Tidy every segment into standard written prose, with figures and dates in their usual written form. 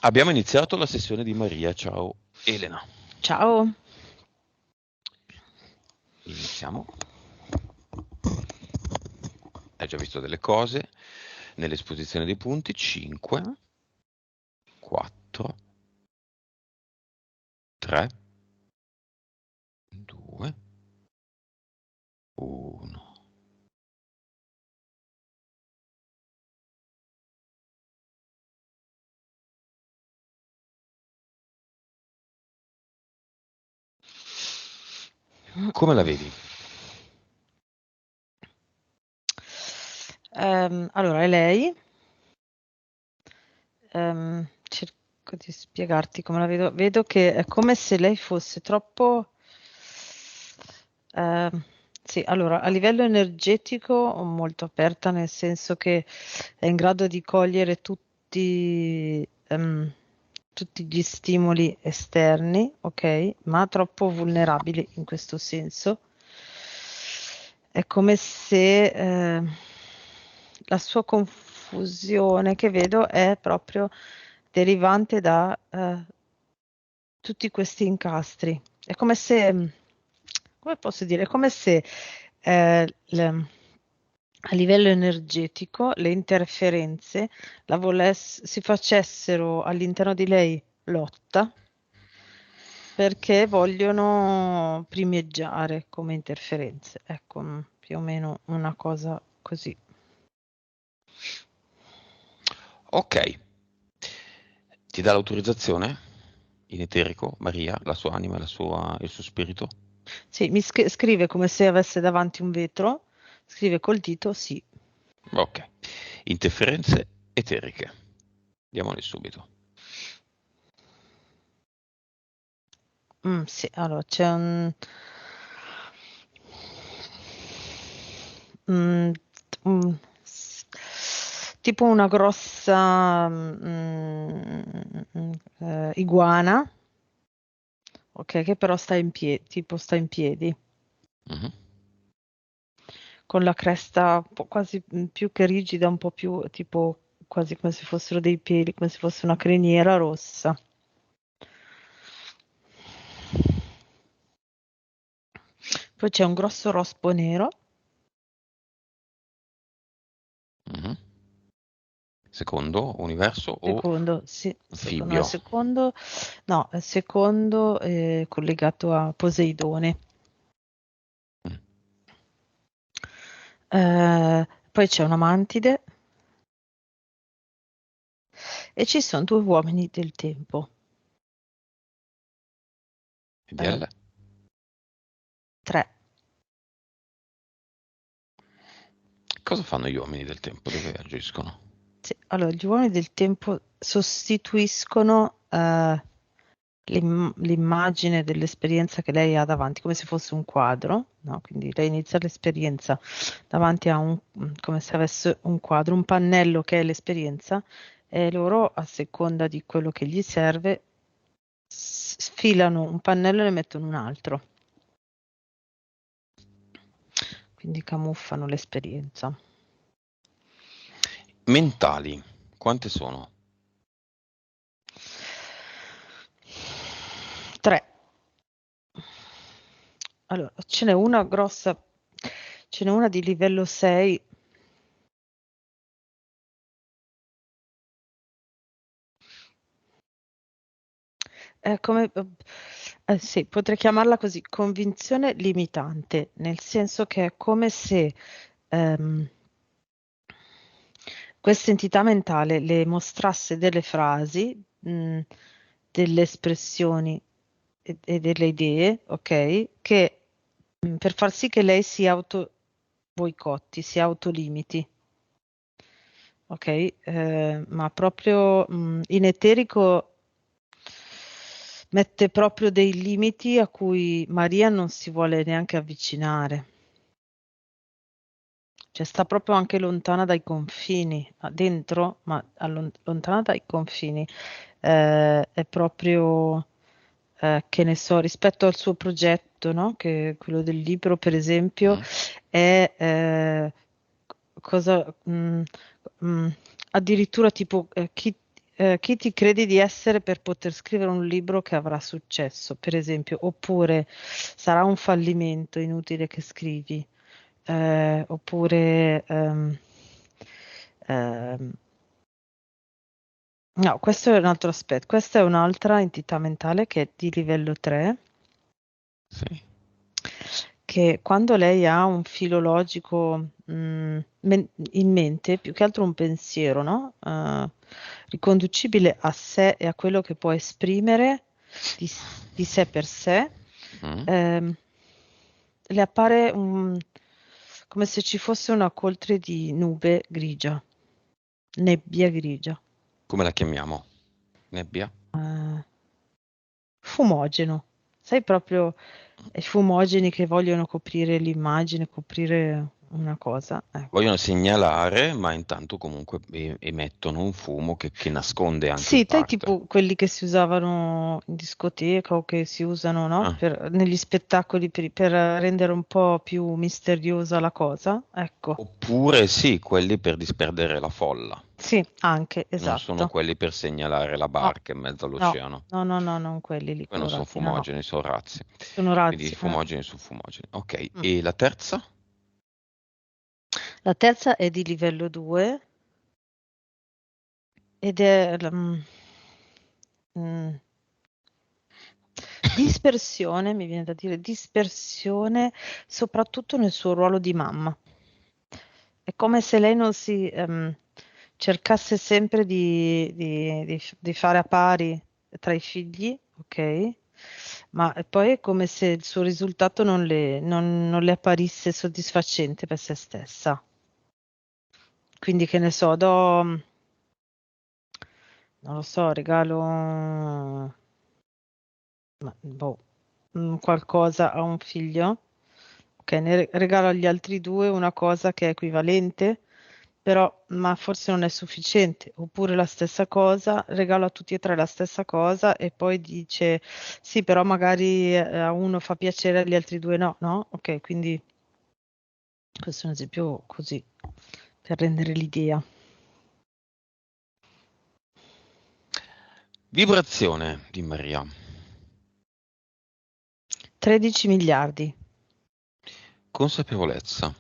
Abbiamo iniziato la sessione di Maria. Ciao Elena. Ciao. Iniziamo. Hai già visto delle cose nell'esposizione dei punti. 5, 4, 3, 2, 1. Come la vedi? Allora, è lei. Cerco di spiegarti come la vedo. Vedo che è come se lei fosse troppo... sì, allora, a livello energetico molto aperta, nel senso che è in grado di cogliere tutti gli stimoli esterni, ok? Ma troppo vulnerabili in questo senso. È come se la sua confusione che vedo è proprio derivante da tutti questi incastri. È come se, come posso dire, è come se a livello energetico le interferenze si facessero all'interno di lei lotta perché vogliono primeggiare come interferenze. Ecco, più o meno una cosa così. Ok. Ti dà l'autorizzazione? In eterico, Maria, la sua anima, il suo spirito? Sì, scrive come se avesse davanti un vetro, scrive col dito sì. Ok. Interferenze eteriche. Andiamone subito. Sì, allora c'è mm, mm, s- tipo una grossa iguana, ok, che però sta in piedi, tipo sta in piedi, Mhm. con la cresta un po' quasi più che rigida, un po' più tipo quasi come se fossero dei peli, come se fosse una criniera rossa. Poi c'è un grosso rospo nero. Mhm. Secondo universo o Secondo, sì, secondo, no, anfibio? secondo, no, il secondo è collegato a Poseidone. Mm. Poi c'è una mantide e ci sono due uomini del tempo. Eh, DL? tre. Cosa fanno gli uomini del tempo? Dove agiscono? Sì, allora, gli uomini del tempo sostituiscono l'immagine dell'esperienza che lei ha davanti, come se fosse un quadro, no? Quindi lei inizia l'esperienza davanti a come se avesse un quadro, un pannello che è l'esperienza, e loro, a seconda di quello che gli serve, sfilano un pannello e ne mettono un altro, quindi camuffano l'esperienza. Mentali, quante sono? Tre. Allora, ce n'è una grossa, ce n'è una di livello 6. Come, sì, potrei chiamarla così, convinzione limitante, nel senso che è come se ehm, questa entità mentale le mostrasse delle frasi, delle espressioni e delle idee, ok? Che per far sì che lei si auto boicotti, si autolimiti. Ok, ma proprio in eterico mette proprio dei limiti a cui Maria non si vuole neanche avvicinare, cioè sta proprio anche lontana dai confini, dentro, ma lontana dai confini. È proprio, che ne so, rispetto al suo progetto, no? Che è quello del libro, per esempio, Mhm. è cosa, mh, addirittura tipo chi. chi ti credi di essere per poter scrivere un libro che avrà successo, per esempio, oppure sarà un fallimento inutile che scrivi, oppure ehm, no, questo è un altro aspetto, questa è un'altra entità mentale che è di livello 3, Sì. che quando lei ha un filo logico in mente, più che altro un pensiero, no? Riconducibile a sé e a quello che può esprimere di sé per sé, Mm. ehm, le appare come se ci fosse una coltre di nube grigia, nebbia grigia, Come la chiamiamo? Nebbia? eh, fumogeno. Sai proprio i fumogeni che vogliono coprire l'immagine, coprire una cosa, ecco. Vogliono segnalare, ma intanto comunque emettono un fumo che nasconde anche in Sì, sai parte. tipo quelli che si usavano in discoteca o che si usano, no? Ah. Negli spettacoli per rendere un po' più misteriosa la cosa, ecco. Oppure sì, quelli per disperdere la folla. Sì, anche, Non sono esatto. quelli per segnalare la No, barca in mezzo no, all'oceano. no, no, no, non quelli lì Quelli non sono colorati, no, no. fumogeni, sono razzi. Sono Quindi razzi. fumogeni su fumogeni. Ok, Mm. e la terza? La terza è di livello 2 ed è mm, dispersione, mi viene da dire dispersione, soprattutto nel suo ruolo di mamma. È come se lei non si cercasse sempre di fare a pari tra i figli, ok? Ma poi è come se il suo risultato non le apparisse soddisfacente per se stessa. Quindi che ne so, non lo so, regalo boh, qualcosa a un figlio, ok, ne regalo agli altri due una cosa che è equivalente, però ma forse non è sufficiente, oppure la stessa cosa, regalo a tutti e tre la stessa cosa e poi dice sì, però magari a uno fa piacere, agli altri due no, no? Ok, quindi questo è un esempio così, per rendere l'idea. Vibrazione di Maria. 13 miliardi, Consapevolezza.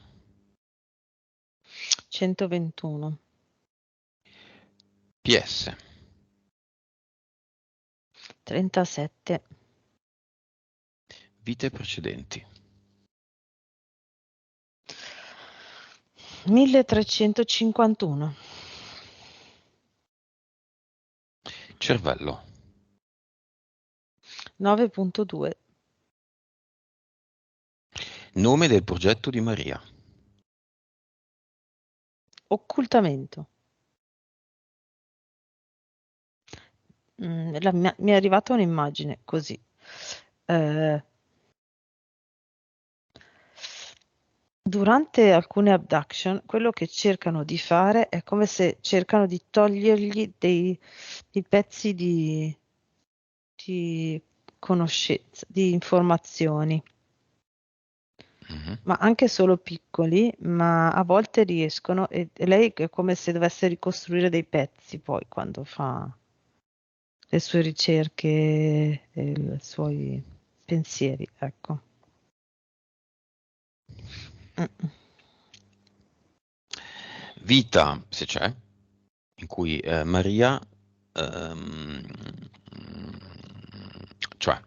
121, PS. 37, Vite precedenti. 1351, Cervello. 9.2, Nome del progetto di Maria. occultamento. Mi è arrivata un'immagine così. Eh, durante alcune abduction, quello che cercano di fare è come se cercano di togliergli dei pezzi di conoscenza, di informazioni, Mhm. ma anche solo piccoli, ma a volte riescono e lei è come se dovesse ricostruire dei pezzi poi quando fa le sue ricerche e i suoi pensieri, ecco. Mm. Vita, se c'è, in cui Maria, ehm, cioè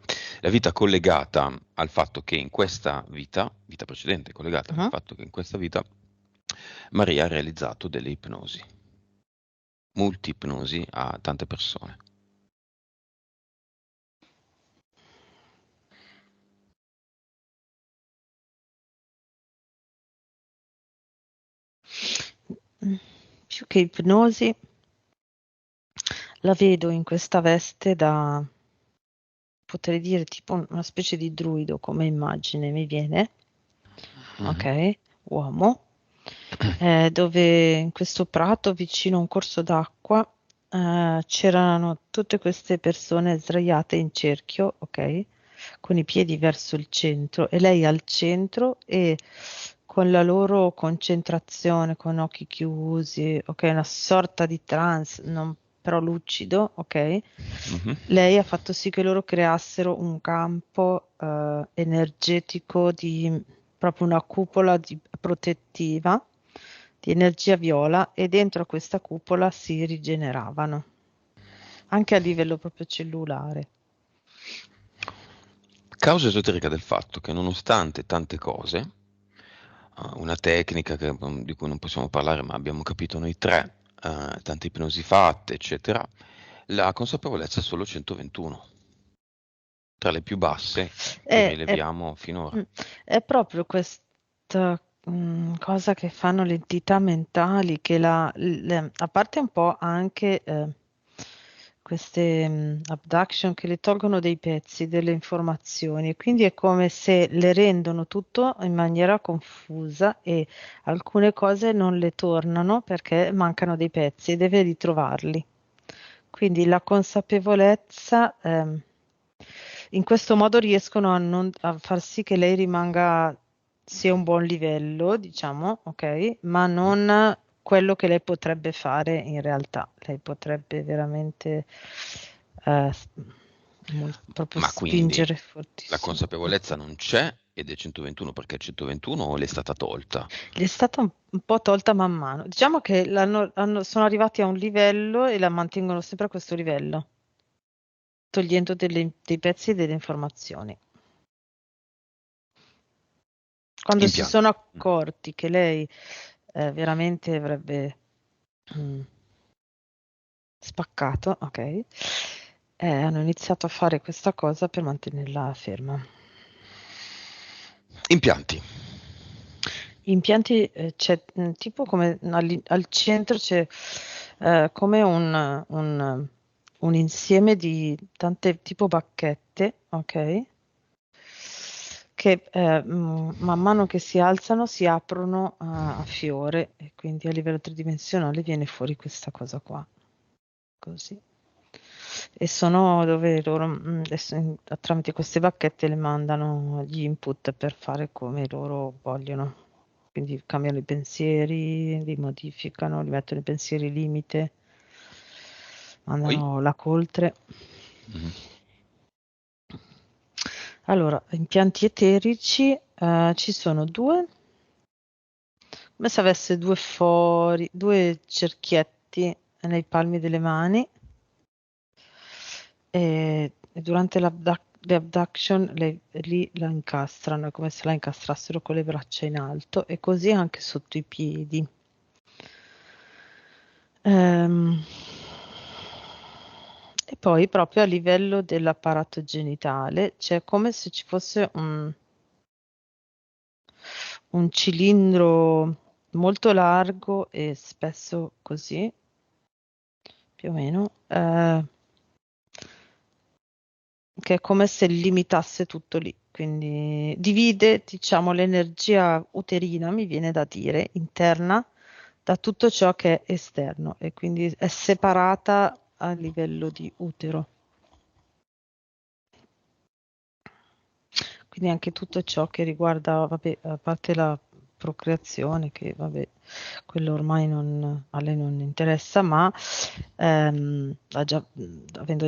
la vita collegata al fatto che in questa vita, vita precedente collegata al Mhm. fatto che in questa vita Maria ha realizzato delle ipnosi, multi-ipnosi a tante persone. Mm. Più che ipnosi, la vedo in questa veste da, potrei dire, tipo una specie di druido come immagine mi viene, Mhm. ok? Uomo, dove in questo prato vicino a un corso d'acqua c'erano tutte queste persone sdraiate in cerchio, ok? Con i piedi verso il centro e lei al centro e con la loro concentrazione, con occhi chiusi, ok? Una sorta di trance, però lucido, ok? Mhm. Lei ha fatto sì che loro creassero un campo energetico di proprio una cupola protettiva di energia viola e dentro a questa cupola si rigeneravano, anche a livello proprio cellulare. Causa esoterica del fatto che nonostante tante cose, una tecnica di cui non possiamo parlare, ma abbiamo capito noi tre, tante ipnosi fatte, eccetera, la consapevolezza è solo 121, tra le più basse che È, è- rileviamo finora. mm, è proprio questa cosa che fanno le entità mentali, che a parte un po' anche queste abduction che le tolgono dei pezzi delle informazioni, quindi è come se le rendono tutto in maniera confusa e alcune cose non le tornano perché mancano dei pezzi e deve ritrovarli. Quindi la consapevolezza, in questo modo riescono a far sì che lei rimanga sia un buon livello, diciamo, ok, ma Mm. non quello che lei potrebbe fare in realtà. Lei potrebbe veramente eh, s- proprio Ma quindi spingere la fortissimo. consapevolezza non c'è ed è 121 perché è 121 o le è stata tolta? Gli è stata un po' tolta man mano. Diciamo che sono arrivati a un livello e la mantengono sempre a questo livello, togliendo dei pezzi e delle informazioni. Quando si sono Impianti. Mm. accorti che lei veramente avrebbe mm, spaccato, ok, hanno iniziato a fare questa cosa per mantenerla ferma. Impianti. Impianti c'è tipo come al centro c'è come un insieme di tante tipo bacchette, ok? Che man mano che si alzano si aprono a fiore e quindi a livello tridimensionale viene fuori questa cosa qua, così. E sono dove loro adesso tramite queste bacchette le mandano gli input per fare come loro vogliono. Quindi cambiano i pensieri, li modificano, li mettono i pensieri limite, Poi? mandano la coltre. Mhm. Allora, impianti eterici, ci sono due, come se avesse due fori, due cerchietti nei palmi delle mani e durante le abduction lì la incastrano, è come se la incastrassero con le braccia in alto e così anche sotto i piedi. Ehm, e poi proprio a livello dell'apparato genitale c'è come se ci fosse un cilindro molto largo e spesso così, più o meno, che è come se limitasse tutto lì. Quindi divide, diciamo, l'energia uterina, mi viene da dire, interna, da tutto ciò che è esterno e quindi è separata a livello di utero. Quindi anche tutto ciò che riguarda, vabbè, a parte la procreazione, che vabbè, quello ormai a lei non interessa, ma avendo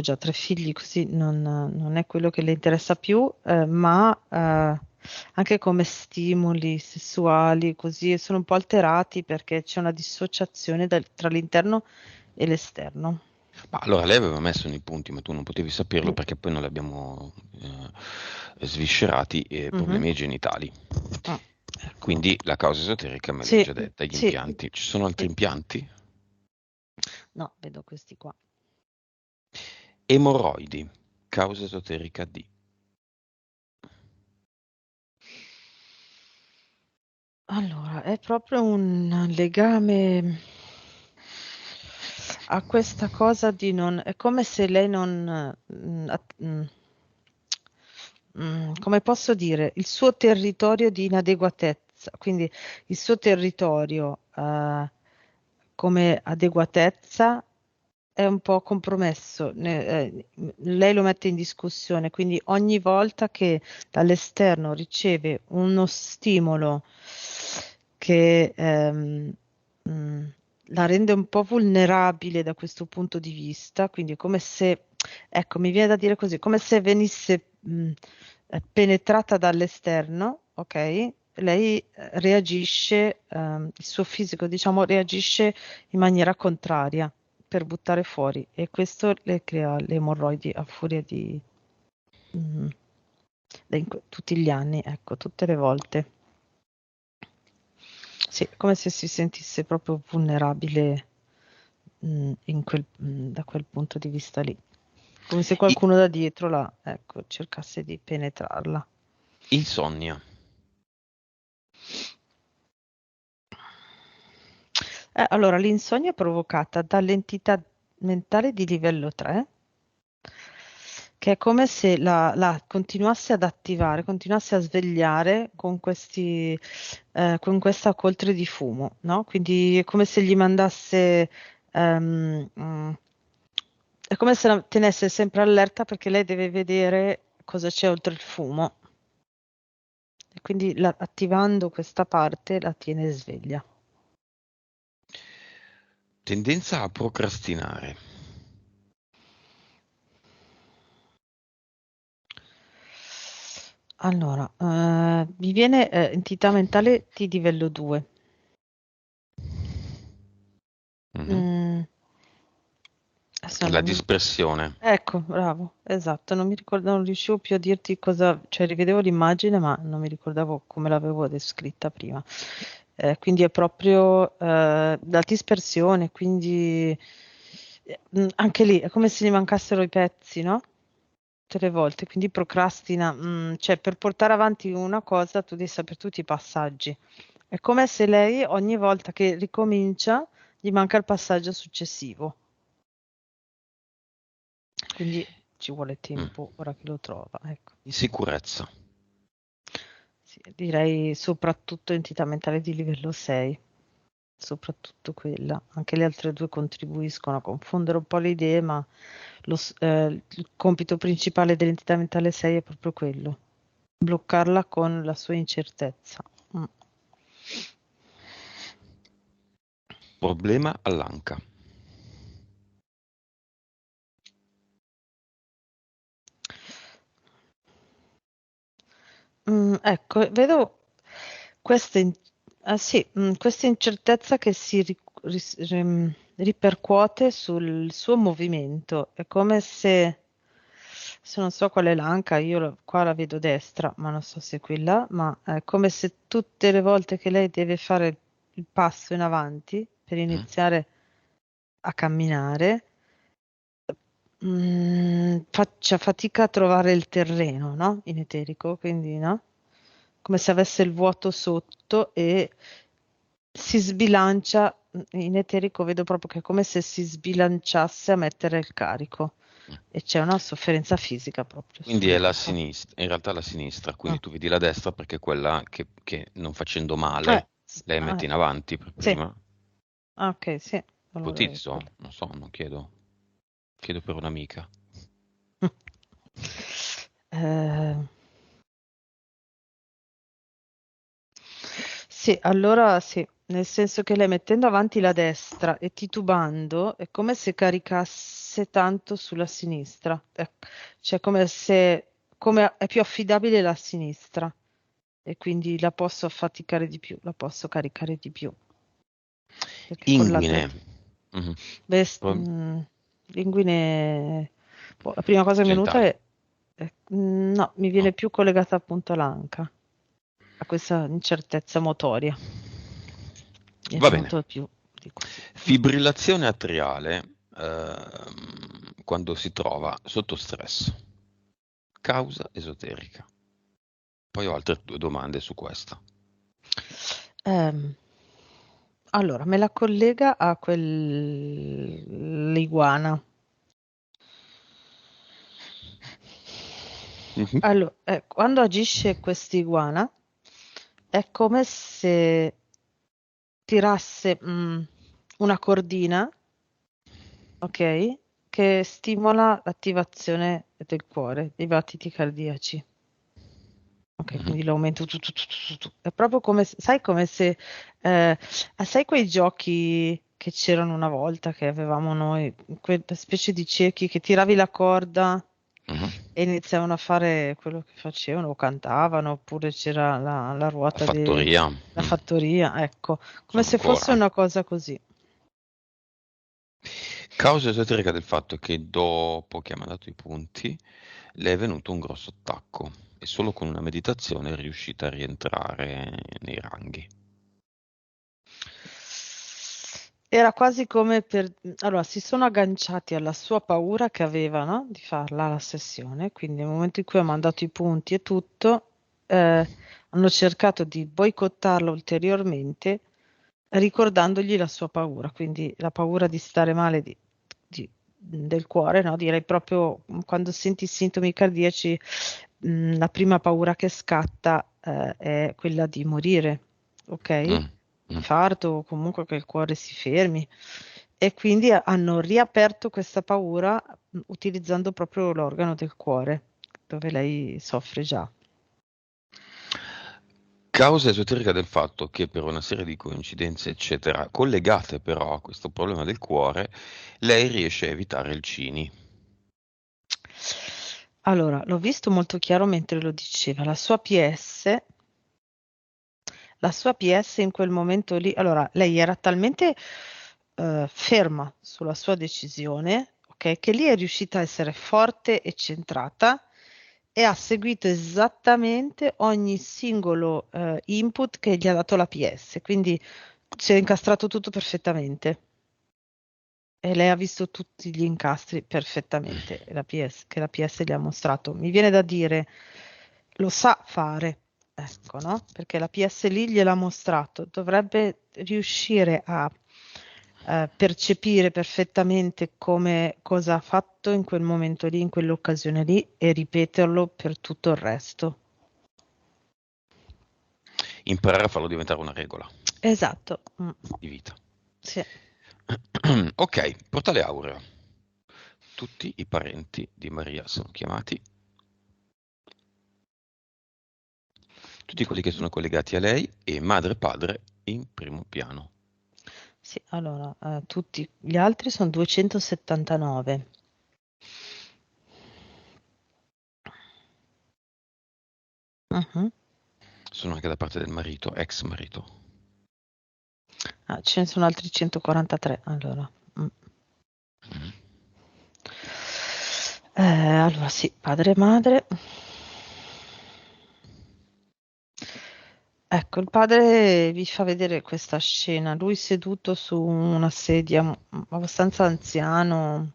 già tre figli, così non è quello che le interessa più, ma anche come stimoli sessuali, così sono un po' alterati perché c'è una dissociazione tra l'interno e l'esterno. Ma allora lei aveva messo nei punti, ma tu non potevi saperlo Mm, perché poi non li abbiamo sviscerati, mhm, problemi ai genitali. mm. Quindi la causa esoterica me l'hai Sì, già detta, gli sì, impianti. Ci sono altri sì. impianti? No, vedo questi qua. Emorroidi, causa esoterica di. Allora, è proprio un legame a questa cosa di non... È come se lei non... come posso dire, il suo territorio di inadeguatezza, quindi il suo territorio come adeguatezza è un po' compromesso, lei lo mette in discussione, quindi ogni volta che dall'esterno riceve uno stimolo che la rende un po' vulnerabile da questo punto di vista, quindi è come se, ecco, mi viene da dire così, come se venisse penetrata dall'esterno, ok? Lei reagisce, il suo fisico, diciamo, reagisce in maniera contraria per buttare fuori e questo le crea le emorroidi a furia di mm, tutti gli anni, ecco, tutte le volte. Sì, come se si sentisse proprio vulnerabile da quel punto di vista lì, come se I- qualcuno da dietro ecco, cercasse di penetrarla. insonnia. Allora, l'insonnia è provocata dall'entità mentale di livello 3, che è come se la continuasse ad attivare, continuasse a svegliare con questa coltre di fumo, no? Quindi è come se gli mandasse, è come se la tenesse sempre allerta perché lei deve vedere cosa c'è oltre il fumo. E quindi attivando questa parte la tiene sveglia. Tendenza a procrastinare. Allora, mi viene entità mentale di livello 2. Mhm. Mm, adesso La non mi- dispersione. Ecco, bravo, esatto, non mi ricordo, non riuscivo più a dirti cosa, cioè rivedevo l'immagine, ma non mi ricordavo come l'avevo descritta prima. Quindi è proprio la dispersione, quindi anche lì è come se gli mancassero i pezzi, no? Tutte le volte, quindi procrastina, cioè per portare avanti una cosa tu devi sapere tutti i passaggi. È come se lei ogni volta che ricomincia gli manca il passaggio successivo, quindi ci vuole Mm. tempo ora che lo trova, ecco. Insicurezza. Sì, direi soprattutto entità mentale di livello 6, soprattutto quella. Anche le altre due contribuiscono a confondere un po' le idee, ma il compito principale dell'entità mentale 6 è proprio quello, bloccarla con la sua incertezza. Mm. Problema all'anca. Ecco, vedo questa, sì, questa incertezza che ripercuote sul suo movimento. È come se non so qual è l'anca, io qua la vedo destra, ma non so se è quella, ma è come se tutte le volte che lei deve fare il passo in avanti per Mm. iniziare a camminare, faccia fatica a trovare il terreno, no? In eterico, quindi no? Come se avesse il vuoto sotto e si sbilancia, in eterico vedo proprio che è come se si sbilanciasse a mettere il carico e c'è una sofferenza fisica proprio Quindi è la subito. sinistra, in realtà la sinistra, Mm. quindi tu vedi la destra perché è quella che non facendo Eh, male, lei mette in avanti per sì, prima. ah, ok, sì, allora è Ipotizzo, quella. non so, non chiedo, chiedo per un'amica. Eh, sì, allora sì, nel senso che lei mettendo avanti la destra e titubando è come se caricasse tanto sulla sinistra, cioè come è più affidabile la sinistra e quindi la posso affaticare di più, la posso caricare di più, perché con la Inguine. destra, Mhm. beh, Pro- linguine, boh, la prima cosa che mi è venuta Genitali. no, mi No. viene più collegata appunto all'anca, a questa incertezza motoria. Mi è Va bene. venuto più di così. Fibrillazione atriale quando si trova sotto stress. Causa esoterica. Poi ho altre due domande su questa. Ehm, allora, me la collega a quell'iguana. Mhm. Allora, quando agisce quest'iguana è come se tirasse una cordina, ok? Che stimola l'attivazione del cuore, dei battiti cardiaci. Ok, Mhm. quindi l'aumento è proprio come sai come se sai quei giochi che c'erano una volta, che avevamo noi, quella specie di ciechi che tiravi la corda Mhm. e iniziavano a fare quello che facevano, o cantavano, oppure c'era la La ruota fattoria, della fattoria, ecco, come sono se fosse ancora. una cosa così. Causa esoterica del fatto che dopo che ha mandato i punti, le è venuto un grosso attacco e solo con una meditazione è riuscita a rientrare nei ranghi. Era quasi come per... Allora, si sono agganciati alla sua paura che aveva, no? Di farla la sessione, quindi nel momento in cui ha mandato i punti e tutto, hanno cercato di boicottarlo ulteriormente, ricordandogli la sua paura, quindi la paura di stare male del cuore, no? Direi proprio quando senti i sintomi cardiaci, la prima paura che scatta, è quella di morire, ok? Mm, mm. Infarto o comunque che il cuore si fermi. E quindi hanno riaperto questa paura utilizzando proprio l'organo del cuore, dove lei soffre già. Causa esoterica del fatto che per una serie di coincidenze, eccetera, collegate però a questo problema del cuore, lei riesce a evitare il Cini. Allora, l'ho visto molto chiaro mentre lo diceva. La sua PS in quel momento lì, allora, lei era talmente ferma sulla sua decisione, ok, che lì è riuscita a essere forte e centrata e ha seguito esattamente ogni singolo input che gli ha dato la PS, quindi si è incastrato tutto perfettamente. E lei ha visto tutti gli incastri perfettamente che la PS gli ha mostrato. Mi viene da dire, lo sa fare, ecco, no? Perché la PS lì gliel'ha mostrato. Dovrebbe riuscire a percepire perfettamente come cosa ha fatto in quel momento lì, in quell'occasione lì, e ripeterlo per tutto il resto. Imparare a farlo diventare una regola Esatto. di vita. Sì. Ok, portale aureo. Tutti i parenti di Maria sono chiamati, tutti quelli che sono collegati a lei e madre e padre in primo piano. Sì, allora, tutti gli altri sono 279. Mhm. Sono anche da parte del marito, ex marito. Ah, ce ne sono altri 143, allora. Mm. Mm. Allora sì, padre e madre. Ecco, il padre vi fa vedere questa scena, lui seduto su una sedia, abbastanza anziano.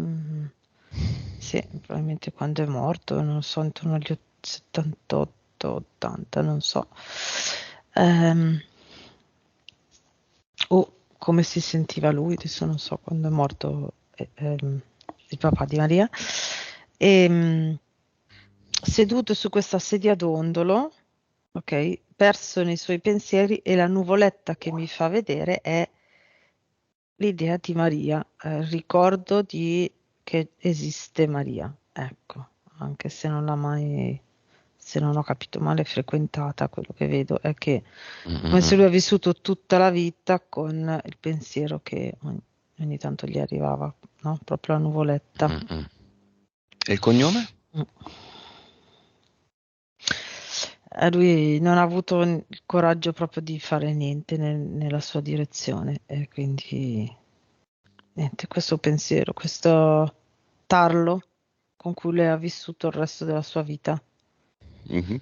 Mm, sì, probabilmente quando è morto, non so, intorno agli 78, 80, non so. Ehm, o come si sentiva lui, adesso non so quando è morto il papà di Maria. E, seduto su questa sedia a dondolo, ok, perso nei suoi pensieri, e la nuvoletta che mi fa vedere è l'idea di Maria, il ricordo di che esiste Maria, ecco, anche se non l'ha mai, se non ho capito male, frequentata, quello che vedo è che Mm, come mm, se mm. lui ha vissuto tutta la vita con il pensiero che ogni tanto gli arrivava, no? Proprio la nuvoletta. Mm, mm. E il cognome? Mm. Lui non ha avuto il coraggio proprio di fare niente nella sua direzione, e quindi niente, questo pensiero, questo tarlo con cui lei ha vissuto il resto della sua vita. Mhm.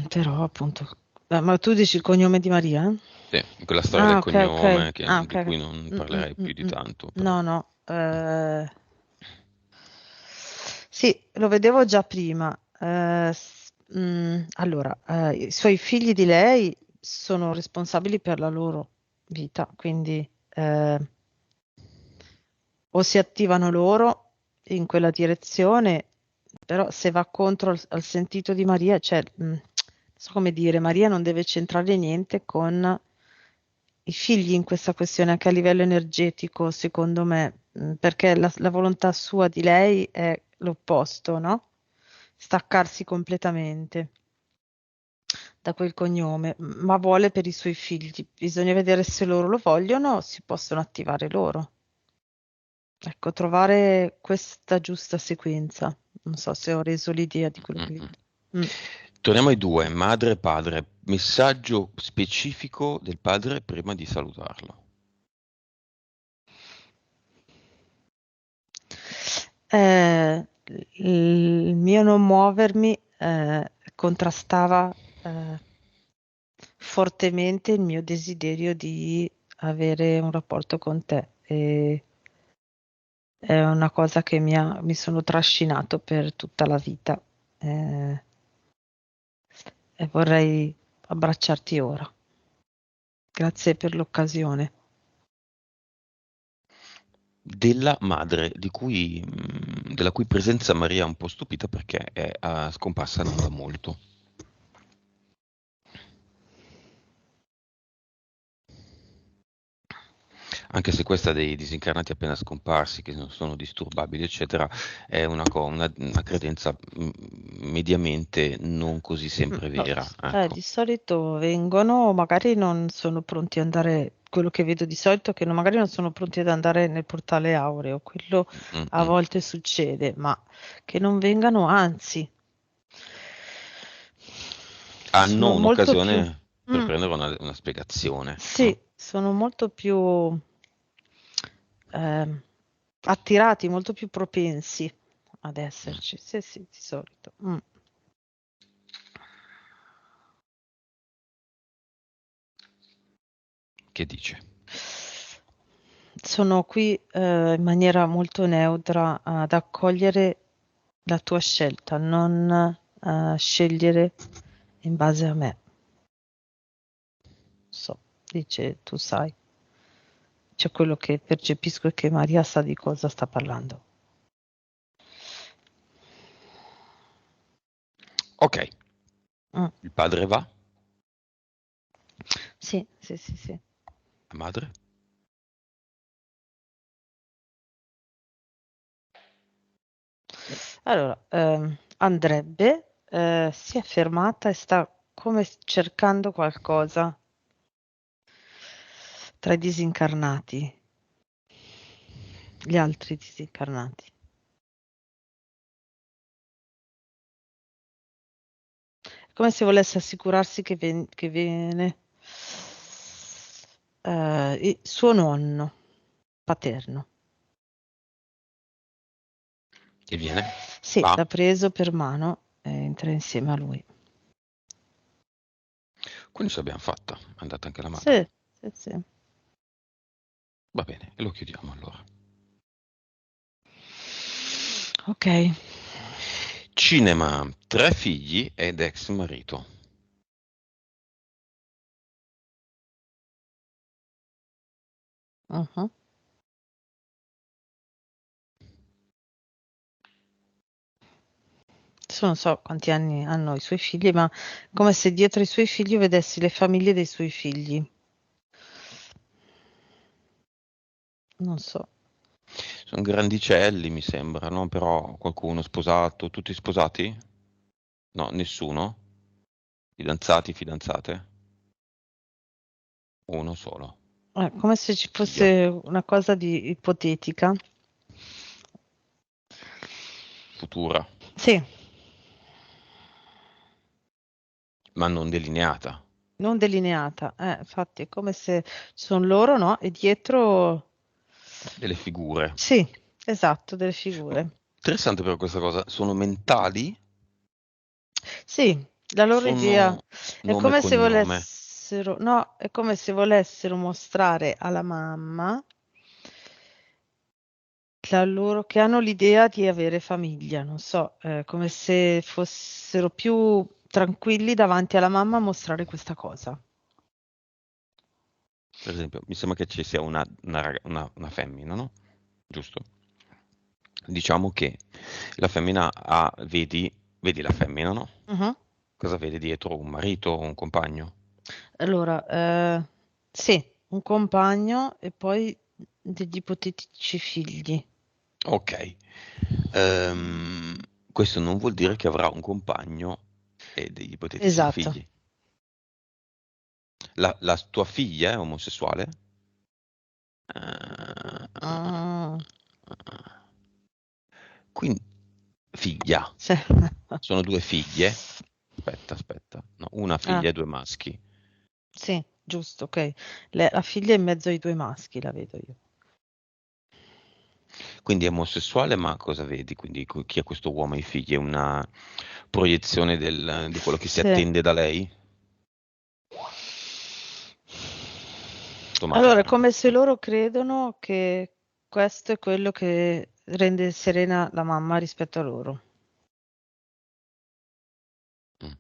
Però appunto, ma tu dici il cognome di Maria? Sì, quella storia Ah, del ok, ok. cognome Ah, ok, di ok. cui non Mm, mm, parlerei mm, più di mm. tanto, però. No, no. Sì, lo vedevo già prima. Allora, i suoi figli di lei sono responsabili per la loro vita, quindi o si attivano loro in quella direzione, però se va contro al sentito di Maria, cioè, non so come dire, Maria non deve centrare niente con i figli in questa questione, anche a livello energetico, secondo me, perché la volontà sua di lei è l'opposto, no? Staccarsi completamente da quel cognome, ma vuole per i suoi figli. Bisogna vedere se loro lo vogliono, si possono attivare loro. Ecco, trovare questa giusta sequenza. Non so se ho reso l'idea di quello che vi... Mm-mm. Mm. Torniamo ai due, madre e padre. Messaggio specifico del padre prima di salutarlo. Eh, il mio non muovermi contrastava fortemente il mio desiderio di avere un rapporto con te e è una cosa che mi sono trascinato per tutta la vita eh, e vorrei abbracciarti ora. Grazie per l'occasione. Della madre, della cui presenza Maria è un po' stupita perché è scomparsa non da molto. Anche se questa dei disincarnati appena scomparsi, che non sono disturbabili, eccetera, è una credenza mediamente non così sempre No, vera. Ecco. di solito vengono, magari non sono pronti ad andare, quello che vedo di solito è che magari non sono pronti ad andare nel portale aureo, quello a Mm-mm. volte succede, ma che non vengano, anzi, Hanno sono molto più, un'occasione per mm, prendere una spiegazione, sì, no? sono molto più ehm, attirati, molto più propensi ad Mm. esserci, sì, sì, di solito. Mm. Che dice? Sono qui in maniera molto neutra ad accogliere la tua scelta, non scegliere in base a me. So, dice, tu sai, c'è quello che percepisco è che Maria sa di cosa sta parlando. Ok, Mm. il padre va, Sì, sì, sì, sì. la madre? Allora, andrebbe, si è fermata e sta come cercando qualcosa tra i disincarnati, gli altri disincarnati. È come se volesse assicurarsi che viene suo nonno paterno. E viene? Sì, Va? l'ha preso per mano e entra insieme a lui. Quindi ce l'abbiamo fatta, è andata anche la madre. Sì, sì, sì. Va bene, e lo chiudiamo allora. Ok. Cinema, 3 figli ed ex marito. Mhm. Adesso non so quanti anni hanno i suoi figli, ma come se dietro i suoi figli io vedessi le famiglie dei suoi figli. Non so. Sono grandicelli, mi sembra, no? Però qualcuno sposato, tutti sposati? No, nessuno? Fidanzati, fidanzate? Uno solo. Come se ci Figlio. fosse una cosa di ipotetica. Futura, Sì, ma non delineata. non delineata. Infatti è come se sono loro, no? E dietro, Delle figure. sì, esatto, delle Ma figure. interessante però questa cosa. Sono mentali? Sì, la loro idea Sono è nome e come se cognome. volessero, no, è come se volessero mostrare alla mamma che hanno l'idea di avere famiglia, non so, come se fossero più tranquilli davanti alla mamma a mostrare questa cosa. Per esempio, mi sembra che ci sia una femmina, no? Giusto? Diciamo che la femmina ha, vedi la femmina, no? Mhm. Cosa vede dietro? Un marito o un compagno? Allora, sì, un compagno e poi degli ipotetici figli. Ok. Ehm, Questo non vuol dire che avrà un compagno e degli ipotetici Esatto, figli. La tua figlia è omosessuale? Ah, Quindi, figlia. sì. Sono due figlie? Aspetta. No, una Ah, figlia e due maschi. sì, giusto, ok. La figlia è in mezzo ai due maschi, la vedo io. Quindi è omosessuale, ma cosa vedi? Quindi chi è questo uomo e i figli? È una proiezione di quello che si Sì. attende da lei? Insomma, cioè, Allora, è come se loro credono che questo è quello che rende serena la mamma rispetto a loro. mm.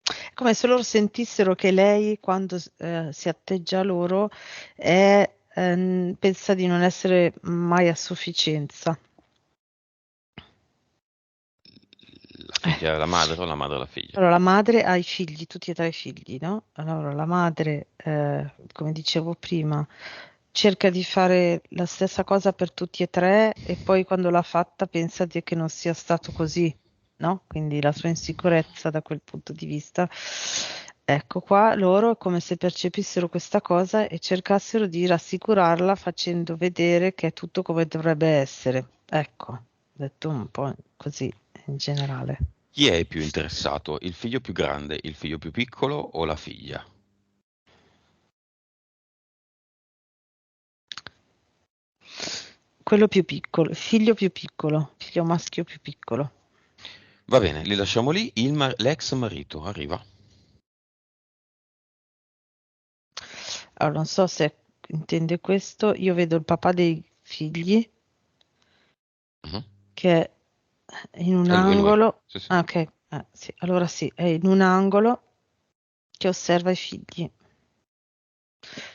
È come se loro sentissero che lei, quando si atteggia a loro, pensa di non essere mai a sufficienza. La figlia è la madre o la madre è la figlia? Allora, la madre ha i figli, tutti e tre i figli, no? Allora, la madre, come dicevo prima, cerca di fare la stessa cosa per tutti e tre e poi quando l'ha fatta pensa che non sia stato così, no? Quindi la sua insicurezza da quel punto di vista. Ecco qua, loro è come se percepissero questa cosa e cercassero di rassicurarla facendo vedere che è tutto come dovrebbe essere. Ecco, detto un po' così in generale. Chi è più interessato? Il figlio più grande, il figlio più piccolo o la figlia? Quello più piccolo, figlio maschio più piccolo. Va bene, li lasciamo lì. L'ex marito arriva. Allora, non so se intende questo, io vedo il papà dei figli Mhm. che è in un È lui. angolo. Sì, sì. Ah, ok, sì, allora sì, è in un angolo che osserva i figli.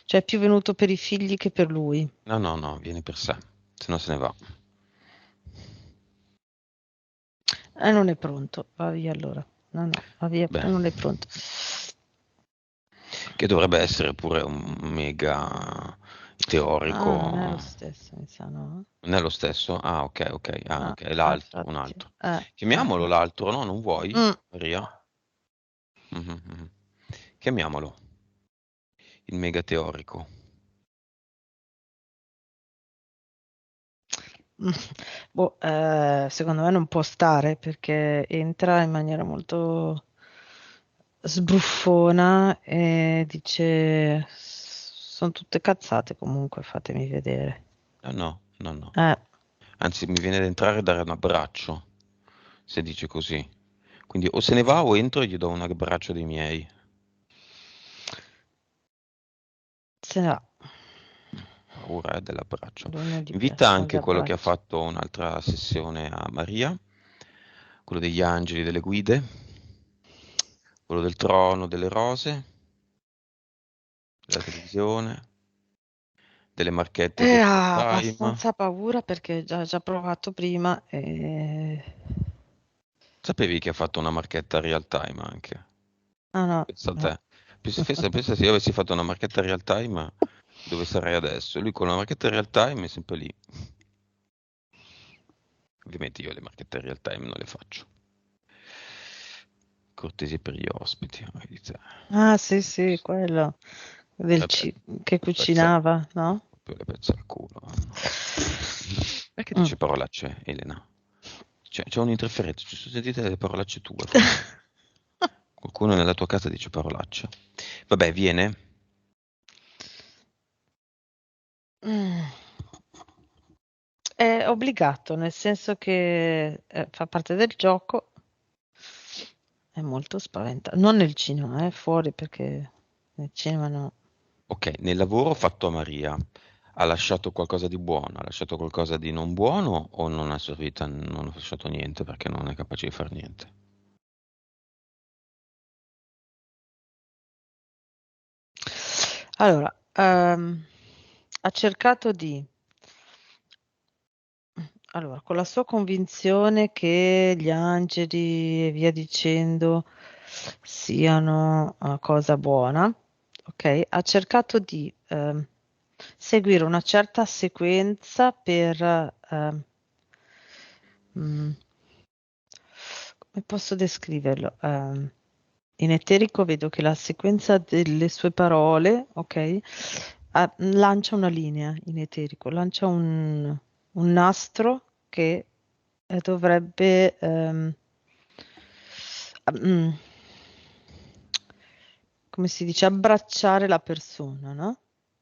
Cioè è più venuto per i figli che per lui. No, vieni per sé, se no se ne va. E non è pronto, va via allora. No, va via, Beh, non è pronto. che dovrebbe essere pure un mega Ah, non è lo teorico. stesso, mi sa, no? Non è lo stesso? Ah, ok, è l'altro, un Infatti. altro. Chiamiamolo Eh. l'altro, no? Non vuoi, Mm. Maria? Mhm. Chiamiamolo, il mega teorico. Mm. Boh, secondo me non può stare perché entra in maniera molto sbruffona e dice sono tutte cazzate comunque, fatemi vedere. No. Eh, Anzi, mi viene da entrare e dare un abbraccio, se dice così. Quindi o se ne va o entro e gli do un abbraccio dei miei. se ne va. Paura, dell'abbraccio. Lui non gli Invita piacciono gli anche quello che ha abbracci. fatto un'altra sessione a Maria, quello degli angeli, delle guide, quello del trono, delle rose, della televisione, delle marchette di real Ha time. abbastanza paura perché già provato prima e... Sapevi che ha fatto una marchetta real time anche? Ah no, Pensa a no. te. Pensa se io avessi fatto una marchetta real time, dove sarei adesso? Lui con la marchetta real time è sempre lì. Ovviamente io le marchette real time non le faccio. Cortesie per gli ospiti, vedi te. Ah sì, sì, quello Vabbè, che pezza, cucinava, no? proprio le pezza al culo. Perché Mm. dice parolacce, Elena? C'è un'interferenza, ci sono sentite delle parolacce tue, forse. Qualcuno nella tua casa dice parolacce. Vabbè, viene. Mm. È obbligato, nel senso che fa parte del gioco, è molto spaventato. Non nel cinema, fuori perché nel cinema no. Ok, nel lavoro fatto a Maria, ha lasciato qualcosa di buono, ha lasciato qualcosa di non buono o non ha servito, non ha lasciato niente perché non è capace di fare niente? Allora, ha cercato di, allora, con la sua convinzione che gli angeli e via dicendo siano una cosa buona, ok? Ha cercato di seguire una certa sequenza per mm, posso descriverlo? In eterico vedo che la sequenza delle sue parole, ok, lancia una linea in eterico, lancia un nastro che dovrebbe mm, come si dice, abbracciare la persona, no?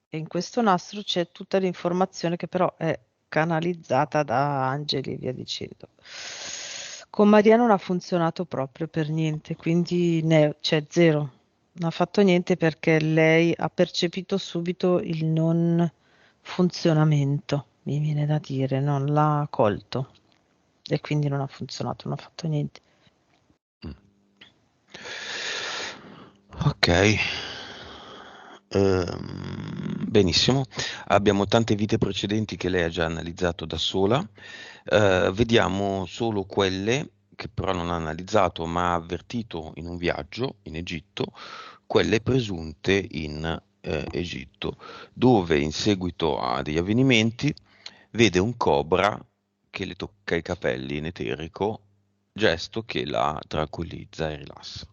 E in questo nastro c'è tutta l'informazione che però è canalizzata da angeli e via dicendo. Con Maria non ha funzionato proprio per niente, quindi c'è zero. Non ha fatto niente perché lei ha percepito subito il non funzionamento, mi viene da dire, non l'ha colto e quindi non ha funzionato, non ha fatto niente. Mm. Ok. Benissimo. Abbiamo tante vite precedenti che lei ha già analizzato da sola. Vediamo solo quelle che però non ha analizzato, ma ha avvertito in un viaggio in Egitto, quelle presunte in Egitto, dove in seguito a degli avvenimenti vede un cobra che le tocca i capelli in eterico, gesto che la tranquillizza e rilassa.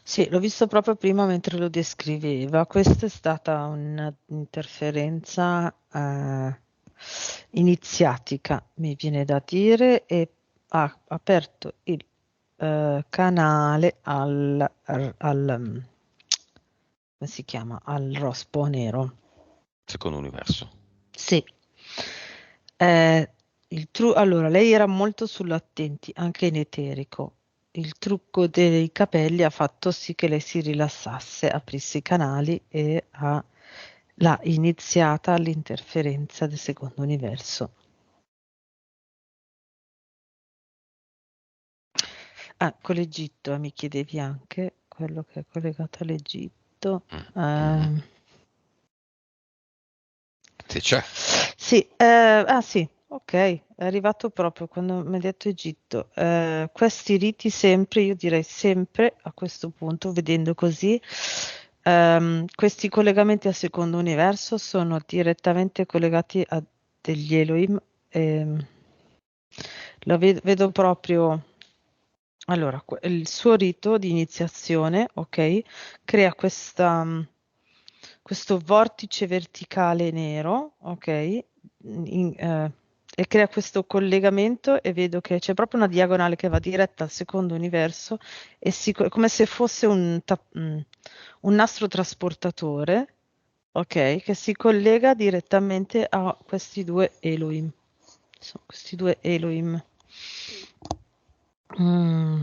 Sì, l'ho visto proprio prima mentre lo descriveva. Questa è stata un'interferenza iniziatica, mi viene da dire, e ha aperto il canale come si chiama? Al rospo nero. Secondo universo. Sì. Eh, allora, lei era molto sull'attenti, anche in eterico. Il trucco dei capelli ha fatto sì che lei si rilassasse, aprisse i canali e l'ha iniziata all'interferenza del secondo universo. Ah, con l'Egitto, mi chiedevi anche quello che è collegato all'Egitto. Mhm. Ehm, Se c'è. Sì, sì, ok, è arrivato proprio quando mi hai detto Egitto. Questi riti sempre, io direi sempre a questo punto, vedendo così, questi collegamenti al secondo universo sono direttamente collegati a degli Elohim. ehm, vedo proprio. Allora, il suo rito di iniziazione, ok, crea questo vortice verticale nero, ok, e crea questo collegamento e vedo che c'è proprio una diagonale che va diretta al secondo universo e è come se fosse un nastro trasportatore, ok, che si collega direttamente a questi due Elohim. Sono questi due Elohim. Mm,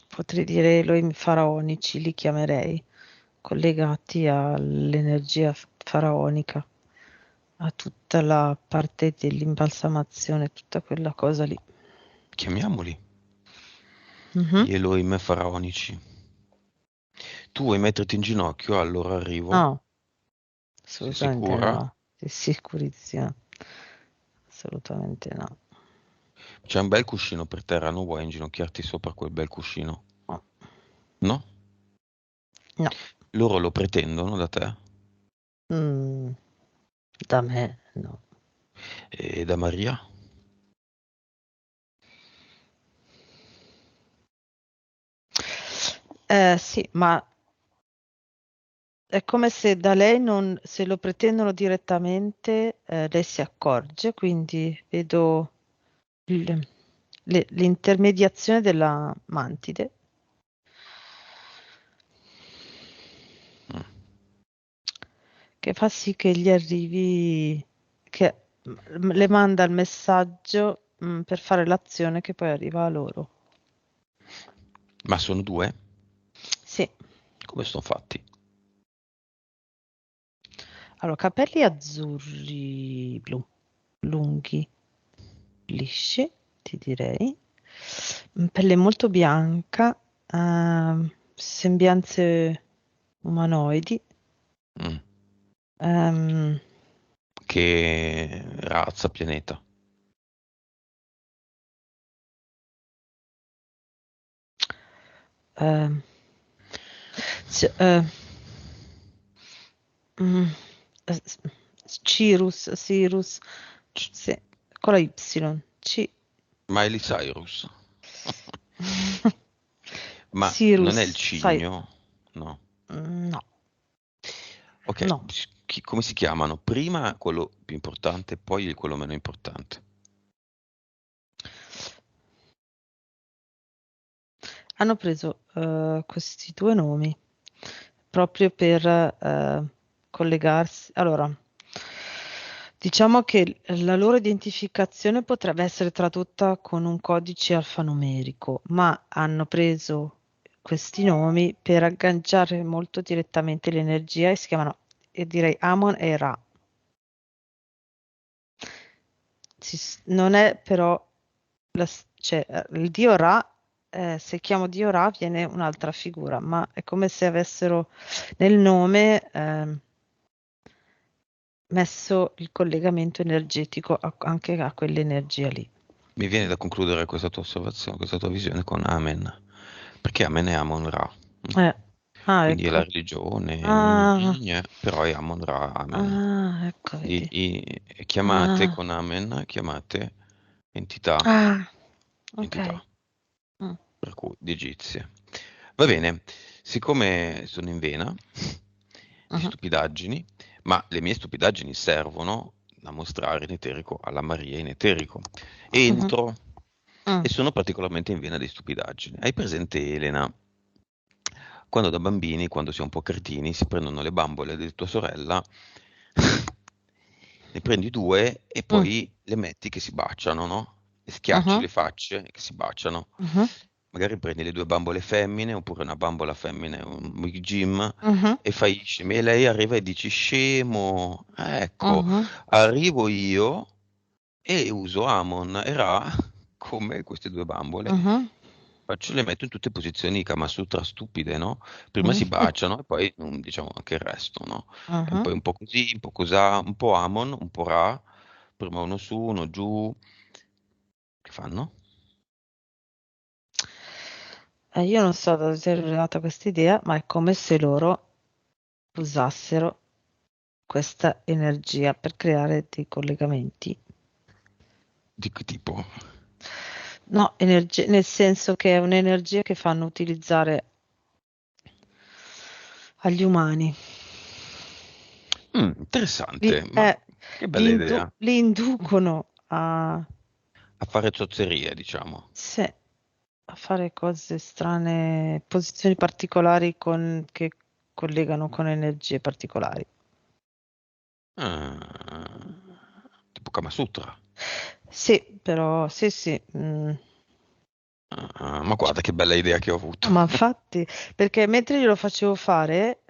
potrei dire Elohim faraonici, li chiamerei, collegati all'energia faraonica, a tutta la parte dell'imbalsamazione, tutta quella cosa lì. Chiamiamoli Mhm. gli Elohim faraonici. Tu vuoi metterti in ginocchio? Allora arrivo. No, Sei assolutamente sicura? no, sei sicurissima, assolutamente no. C'è un bel cuscino per terra, non vuoi inginocchiarti sopra quel bel cuscino? No, No? no. Loro lo pretendono da te? Mm, da me no. E da Maria? Sì, ma è come se da lei non, se lo pretendono direttamente, lei si accorge, quindi vedo il- l'intermediazione della mantide Mm. che fa sì che gli arrivi, che le manda il messaggio, per fare l'azione che poi arriva a loro. Ma sono due? Sì, Come sono fatti? allora capelli azzurri blu, lunghi, lisci, ti direi. Pelle molto bianca, sembianze umanoidi. Mm. ehm, Che razza, pianeta? ehm, s- eh, mm, s- Cirrus, sì, con la Y, C, Miley Cyrus. Ma non è il Cyrus, sai, cigno? No. no, Ok, no. come si chiamano? Prima quello più importante, poi quello meno importante. Hanno preso questi due nomi proprio per collegarsi. Allora, diciamo che la loro identificazione potrebbe essere tradotta con un codice alfanumerico, ma hanno preso questi nomi per agganciare molto direttamente l'energia e si chiamano, e direi Amon e Ra. Non è però cioè, il dio Ra, se chiamo dio Ra viene un'altra figura, ma è come se avessero nel nome messo il collegamento energetico anche a quell'energia lì. Mi viene da concludere questa tua osservazione, questa tua visione con Amen, perché Amen è Amon-Ra. Eh, ah, Quindi è la ecco. religione, Ah, però è Amon-Ra, Amen. ecco, Quindi vedi. chiamate Ah, con Amen, chiamate entità, ah, ok. entità, Mm, per cui di egizie. Va bene, siccome sono in vena di mhm, stupidaggini, ma le mie stupidaggini servono a mostrare in eterico alla Maria in eterico. mhm, Entro mm, e sono particolarmente in vena di stupidaggini. Hai presente, Elena, quando da bambini, quando si è un po' cretini, si prendono le bambole di tua sorella, ne prendi due e mm, poi le metti che si baciano, no? E schiacci mhm, le facce che si baciano. mhm, Magari prendi le due bambole femmine oppure una bambola femmina e un big Jim mhm, e fai scemi. E lei arriva e dici scemo, ecco, mhm, arrivo io e uso Amon e Ra come queste due bambole. mhm, Faccio, le metto in tutte posizioni Kama Sutra stupide, no? Prima si mhm, baciano e poi diciamo anche il resto, no? E mhm. poi un po' così, un po' cosà, un po' Amon, un po' Ra, prima uno su, uno giù. Che fanno? Io non so da dove sia arrivata questa idea, ma è come se loro usassero questa energia per creare dei collegamenti. Di che tipo? No, nel senso che è un'energia che fanno utilizzare agli umani. Interessante, ma Eh, che bella idea. li inducono a, A fare zozzerie, diciamo. sì, a fare cose strane, posizioni particolari che collegano con energie particolari. Ah, tipo Kama Sutra. Sì, però sì, sì. Ma guarda che bella idea che ho avuto. No, ma infatti, perché mentre glielo facevo fare,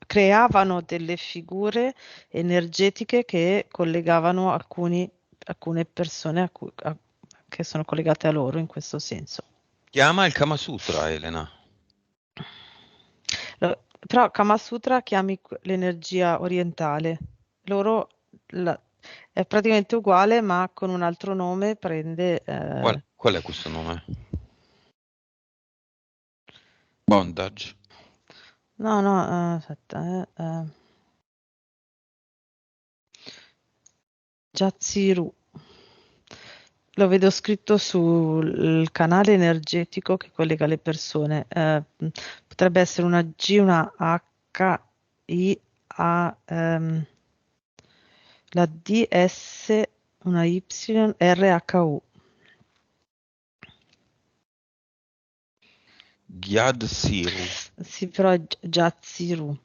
creavano delle figure energetiche che collegavano alcune persone che sono collegate a loro in questo senso. Chiama il Kama Sutra, Elena. Però Kama Sutra chiami l'energia orientale. Loro la- è praticamente uguale, ma con un altro nome prende. Qual è questo nome? Bondage. No, no, aspetta. Jatsiru. Lo vedo scritto sul canale energetico che collega le persone. Potrebbe essere una G, una H, I, A, la D, S, una Y, R, H, U. Gyad Siru. Sì, però è Jatsiru.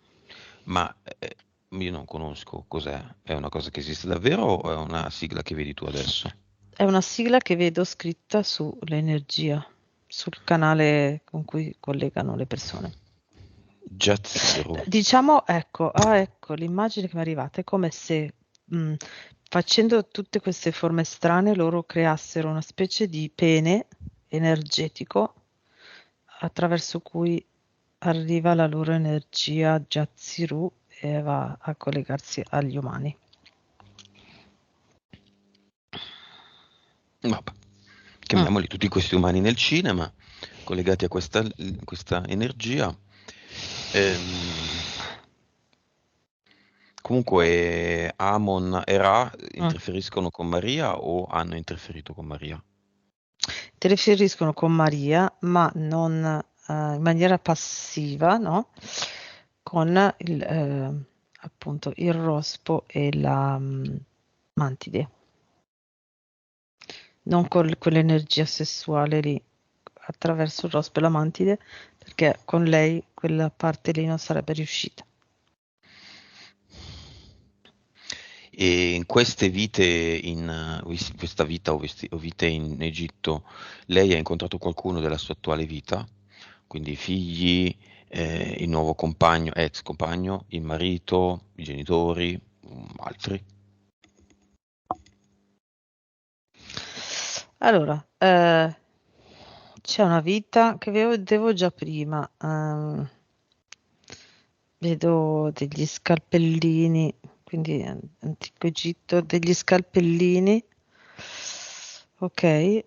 Ma io non conosco cos'è. È una cosa che esiste davvero o è una sigla che vedi tu adesso? È una sigla che vedo scritta sull'energia, sul canale con cui collegano le persone. Jaziru. Diciamo, ecco, ecco, l'immagine che mi è arrivata è come se mh, facendo tutte queste forme strane loro creassero una specie di pene energetico attraverso cui arriva la loro energia Jatsiru e va a collegarsi agli umani. Vabbè. Mm. Chiamiamoli tutti questi umani nel cinema, collegati a questa energia. Ehm, Comunque Amon e Ra Mm. interferiscono con Maria o hanno interferito con Maria? Ti riferiscono con Maria, ma non in maniera passiva, no? Con appunto il rospo e la mantide, non con quell'energia sessuale lì, attraverso il rospo e la mantide, perché con lei quella parte lì non sarebbe riuscita. E in queste vite, questa vita o vite in Egitto, lei ha incontrato qualcuno della sua attuale vita? Quindi i figli, il nuovo compagno, ex compagno, il marito, i genitori, altri? Allora, c'è una vita che vedevo già prima. Vedo degli scalpellini, quindi antico Egitto, degli scalpellini. Ok,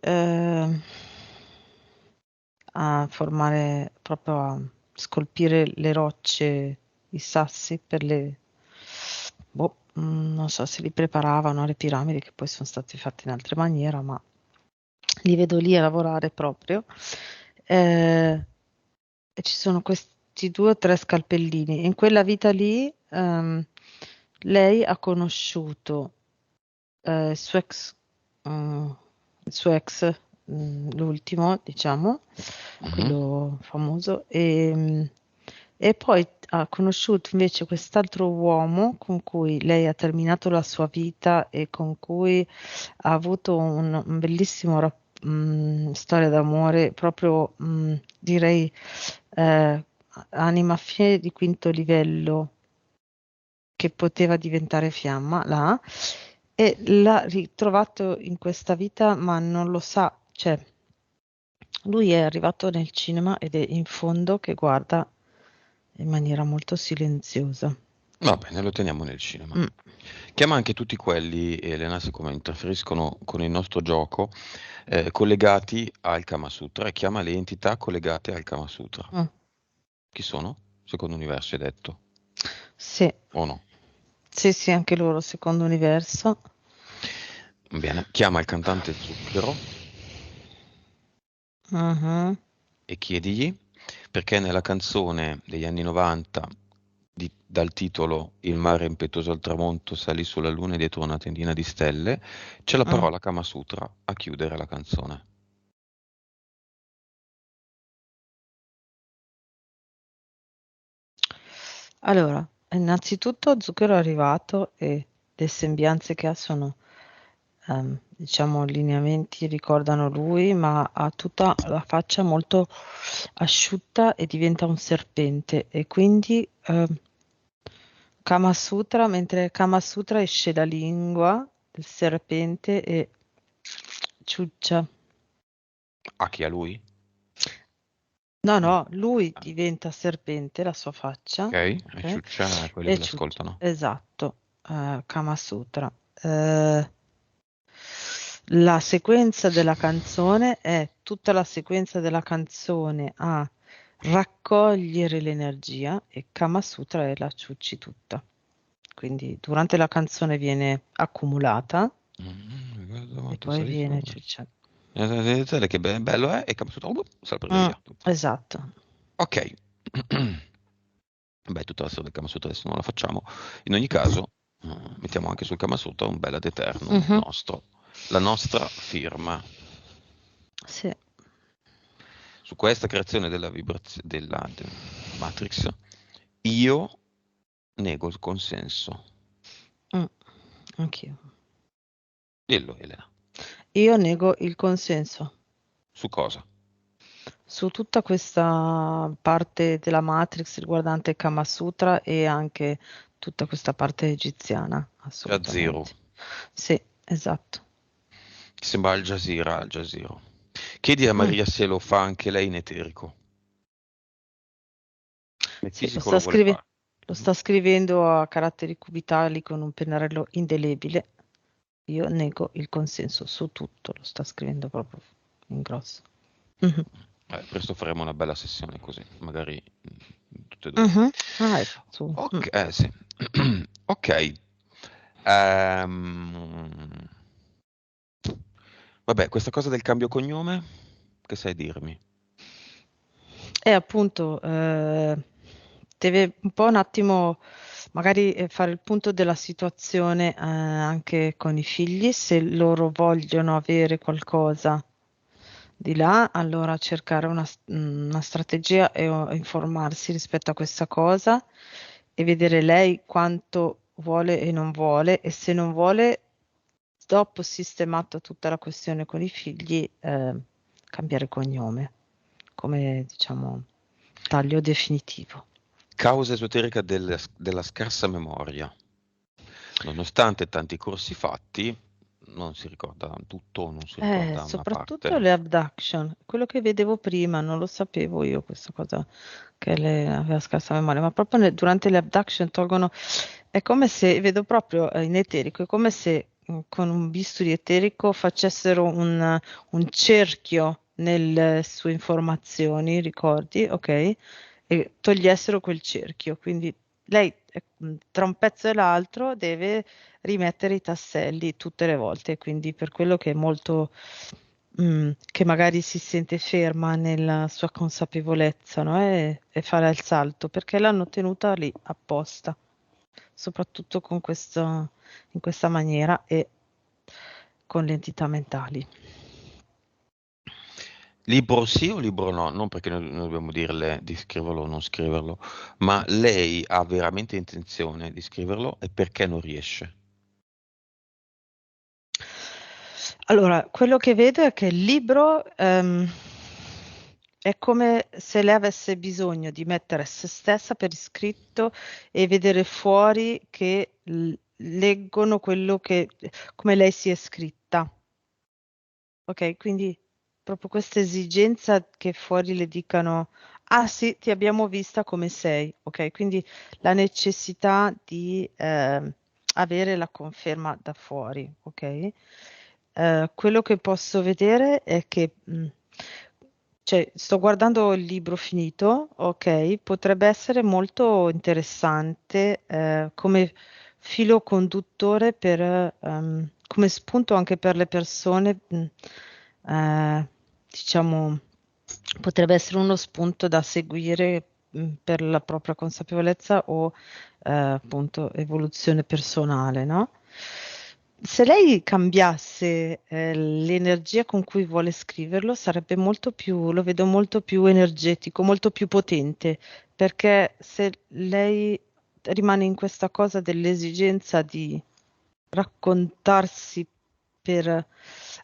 a formare, proprio a scolpire le rocce, i sassi per le... Boh, non so se li preparavano le piramidi, che poi sono state fatte in altre maniere, ma li vedo lì a lavorare proprio. Eh, e ci sono questi due o tre scalpellini. In quella vita lì, lei ha conosciuto il suo ex, mm, il suo ex, l'ultimo, diciamo, Mhm. quello famoso, e poi ha conosciuto invece quest'altro uomo con cui lei ha terminato la sua vita e con cui ha avuto un bellissimo storia d'amore, proprio direi eh, anima fine di quinto livello che poteva diventare fiamma là, e l'ha ritrovato in questa vita, ma non lo sa, cioè lui è arrivato nel cinema ed è in fondo che guarda in maniera molto silenziosa. Va bene, lo teniamo nel cinema. Mm, Chiama anche tutti quelli, Elena, siccome interferiscono con il nostro gioco, collegati al Kama Sutra, e chiama le entità collegate al Kama Sutra. mm. Chi sono? Secondo universo hai detto, Sì, o no? sì, sì, anche loro, secondo universo. Bene, chiama il cantante Zucchero Mhm. e chiedigli perché nella canzone degli anni 90 dal titolo Il mare impetuoso al tramonto salì sulla luna e dietro una tendina di stelle c'è la Mm. parola Kama Sutra a chiudere la canzone. Allora, innanzitutto Zucchero è arrivato e le sembianze che ha sono, diciamo, lineamenti ricordano lui, ma ha tutta la faccia molto asciutta e diventa un serpente. E quindi Kama Sutra, mentre Kama Sutra esce la lingua del serpente e ciuccia. Ah, chi a lui? No, No. no, lui Ah, diventa serpente, la sua faccia, ok, e ok? ciuccia a quelli E che ciuccia, l'ascoltano. esatto, Kama Sutra. Eh, la sequenza della canzone è tutta la sequenza della canzone a raccogliere l'energia e Kama Sutra è la ciucci tutta. Quindi durante la canzone viene accumulata Ricordo e molto poi salissimo. viene ciucciata. Che bello è e capito, se la prende Mm, via. esatto. Ok. Beh, tutta la storia del Kama Sutra adesso non la facciamo. In ogni caso, mettiamo anche sul Kama Sutra un bel ad eternum Mhm, nostro, la nostra firma. sì. Su questa creazione del Matrix, io nego il consenso. Mm, anch'io. Dillo, Elena. Io nego il consenso Su cosa? su tutta questa parte della Matrix riguardante Kama Sutra e anche tutta questa parte egiziana, A zero. assolutamente. Sì, esatto. Sembra Al Jazeera, Al Jazeera. Chiedi a Mm, Maria se lo fa anche lei in eterico. E sì, fisico lo vuole fare. lo Mhm. sta scrivendo a caratteri cubitali con un pennarello indelebile. Io nego il consenso su tutto, lo sta scrivendo proprio in grosso. Mhm. Presto faremo una bella sessione così, magari tutte e due. Mhm. Ah, ecco, su. Mm. Ok, sì. Ok. Ehm, Vabbè, questa cosa del cambio cognome, che sai dirmi? E appunto deve un po' un attimo magari fare il punto della situazione anche con i figli, se loro vogliono avere qualcosa di là, allora cercare una strategia e informarsi rispetto a questa cosa e vedere lei quanto vuole e non vuole e se non vuole, dopo sistemato tutta la questione con i figli, cambiare cognome come diciamo taglio definitivo. Causa esoterica della scarsa memoria. Nonostante tanti corsi fatti, non si ricorda tutto, non si ricorda una Soprattutto parte. le abduction, quello che vedevo prima, non lo sapevo io questa cosa che lei aveva scarsa memoria, ma proprio durante le abduction tolgono, è come se, vedo proprio in eterico, è come se con un bisturi eterico facessero un cerchio nelle sue informazioni, ricordi, ok? E togliessero quel cerchio, quindi lei tra un pezzo e l'altro deve rimettere i tasselli tutte le volte, quindi per quello che è molto, che magari si sente ferma nella sua consapevolezza, no? E fare il salto, perché l'hanno tenuta lì apposta, soprattutto con questo, in questa maniera e con le entità mentali. Libro sì o libro no? Non perché noi dobbiamo dirle di scriverlo o non scriverlo, ma lei ha veramente intenzione di scriverlo e perché non riesce? Allora, quello che vedo è che il libro è come se lei avesse bisogno di mettere se stessa per iscritto e vedere fuori che leggono quello che, come lei si è scritta. Ok, quindi proprio questa esigenza che fuori le dicano, ah sì, ti abbiamo vista come sei. Ok, quindi la necessità di avere la conferma da fuori. Ok. Quello che posso vedere è che, cioè, sto guardando il libro finito, ok, potrebbe essere molto interessante come filo conduttore per, come spunto anche per le persone, diciamo, potrebbe essere uno spunto da seguire, per la propria consapevolezza o appunto evoluzione personale, no? Se lei cambiasse l'energia con cui vuole scriverlo, sarebbe molto più, lo vedo molto più energetico, molto più potente, perché se lei rimane in questa cosa dell'esigenza di raccontarsi per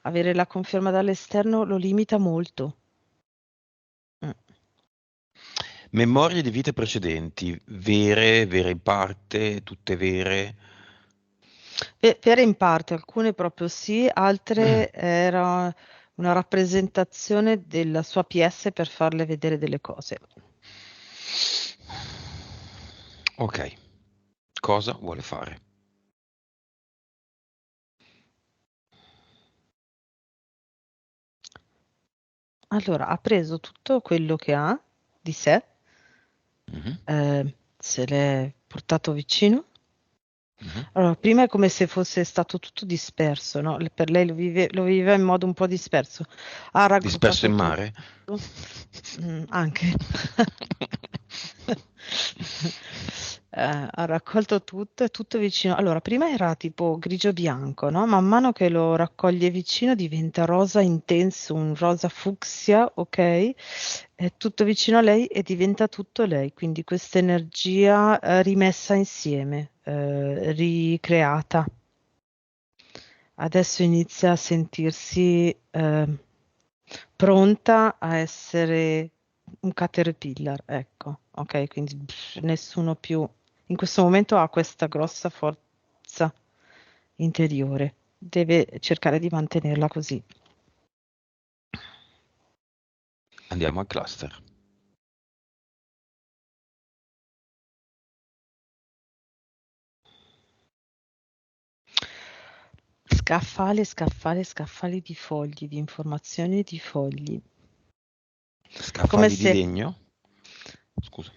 avere la conferma dall'esterno, lo limita molto. Mm. Memorie di vite precedenti, vere, vere in parte, tutte vere. Per in parte, alcune proprio sì, altre era una rappresentazione della sua PS per farle vedere delle cose. Ok, cosa vuole fare? Allora, ha preso tutto quello che ha di sé, Mhm, se l'è portato vicino. mhm. Allora, prima è come se fosse stato tutto disperso, no? Per lei lo viveva in modo un po' disperso. Ha Disperso raggruppato in tutto, mare? anche. Ha raccolto tutto, è tutto vicino. Allora, prima era tipo grigio-bianco, no? Man mano che lo raccoglie vicino diventa rosa intenso, un rosa fucsia, ok? È tutto vicino a lei e diventa tutto lei. Quindi questa energia rimessa insieme, ricreata. Adesso inizia a sentirsi pronta a essere un caterpillar, ecco, ok? Quindi nessuno più in questo momento ha questa grossa forza interiore, deve cercare di mantenerla così. Andiamo al cluster. Scaffali, scaffali, scaffali di fogli, di informazioni e di fogli. Come Scaffali di se legno? Scusa.